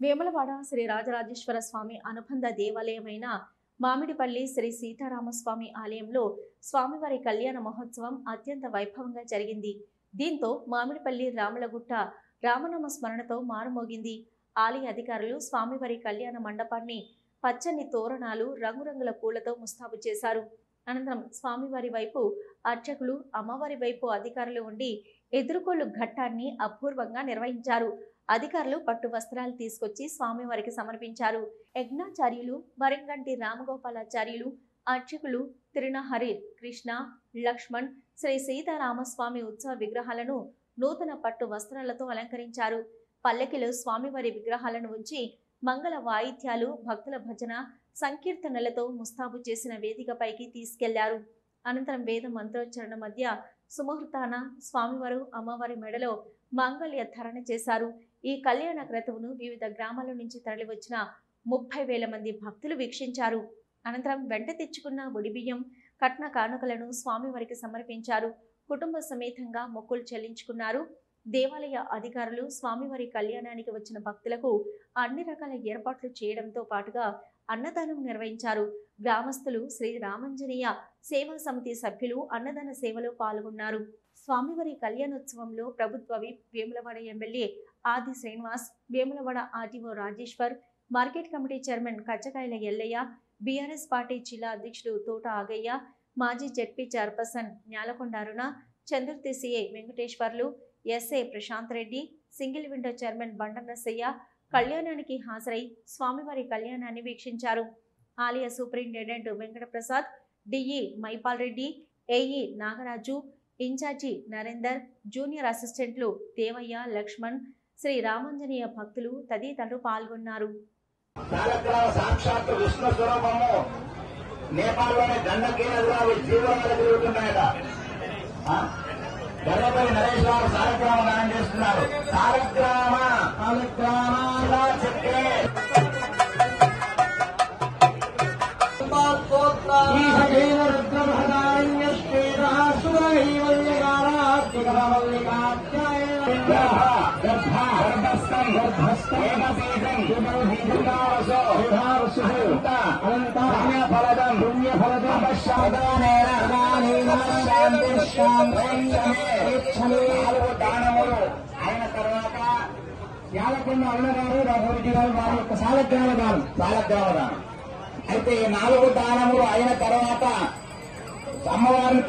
వేములవాడ శ్రీ రాజరాజేశ్వర స్వామి అనుబంధ దేవాలయమైన మామిడిపల్లి శ్రీ సీతారామస్వామి ఆలయంలో స్వామివారి కళ్యాణ మహోత్సవం అత్యంత వైభవంగా జరిగింది. దీంతో మామిడిపల్లి రాములగుట్ట రామనామ స్మరణతో మారుమోగింది. ఆలయ అధికారులు స్వామివారి కళ్యాణ మండపాన్ని పచ్చని తోరణాలు, రంగురంగుల పూలతో ముస్తాబు చేశారు. అనంతరం స్వామివారి వైపు అర్చకులు, అమ్మవారి వైపు అధికారులు ఉండి ఎదుర్కోలు ఘట్టాన్ని అపూర్వంగా నిర్వహించారు. అధికారులు పట్టు వస్త్రాలు తీసుకొచ్చి స్వామివారికి సమర్పించారు. యజ్ఞాచార్యులు, వరంగంటి రామగోపాలాచార్యులు, అర్చకులు తిరునహరి కృష్ణ, లక్ష్మణ్ శ్రీ సీతారామస్వామి ఉత్సవ విగ్రహాలను నూతన పట్టు వస్త్రాలతో అలంకరించారు. పల్లెకిలో స్వామివారి విగ్రహాలను ఉంచి మంగళ వాయిద్యాలు, భక్తుల భజన, సంకీర్తనలతో ముస్తాబు చేసిన వేదికపైకి తీసుకెళ్లారు. అనంతరం వేద మంత్రోచ్చరణ మధ్య సుముహూర్తాన స్వామివారు అమ్మవారి మెడలో మాంగళ్య ధారణ చేశారు. ఈ కళ్యాణ క్రతువును వివిధ గ్రామాల నుంచి తరలివచ్చిన 30,000 మంది భక్తులు వీక్షించారు. అనంతరం వెంట తెచ్చుకున్న ఒడిబియ్యం, కట్న కానుకలను స్వామివారికి సమర్పించారు. కుటుంబ సమేతంగా మొక్కులు చెల్లించుకున్నారు. దేవాలయ అధికారులు స్వామివారి కళ్యాణానికి వచ్చిన భక్తులకు అన్ని రకాల ఏర్పాట్లు చేయడంతో పాటుగా అన్నదానం నిర్వహించారు. గ్రామస్తులు శ్రీ రామాంజనేయ సేవా సమితి సభ్యులు అన్నదాన సేవలో పాల్గొన్నారు. స్వామివారి కళ్యాణోత్సవంలో ప్రభుత్వ whip, Vemulawada MLA Adi Srinivas, Vemulawada RTO Rajeshwar, market committee chairman Kachchakayala Yellaiah, BRS party జిల్లా అధ్యక్షుడు తోట ఆగయ్య, మాజీ ZP chairperson Nyalakonda Aruna, Chandruthi CI Venkateswarlu, SA Prashanth Reddy, single window chairman Bandanarasaiah కళ్యాణానికి హాజరై స్వామివారి కళ్యాణాన్ని వీక్షించారు. ఆలయ superintendent Venkataprasad, DE Maipal Reddy, AE Nagaraju, in charge Narender, junior అసిస్టెంట్లు దేవయ్య, లక్ష్మణ్, శ్రీ రామాంజనేయ భక్తులు తదితరులు పాల్గొన్నారు. గర్భపల్లి నరేష్ గారు సాలగ్రామ దానం చేస్తున్నారు. సాలగ్రామ దానములు అయిన తర్వాత యాలకొండ అన్నగారు, రాఘవరెడ్డి గారు వారి యొక్క సాలగ్రామ దానం. అయితే 4 దానములు అయిన తర్వాత అమ్మవారిని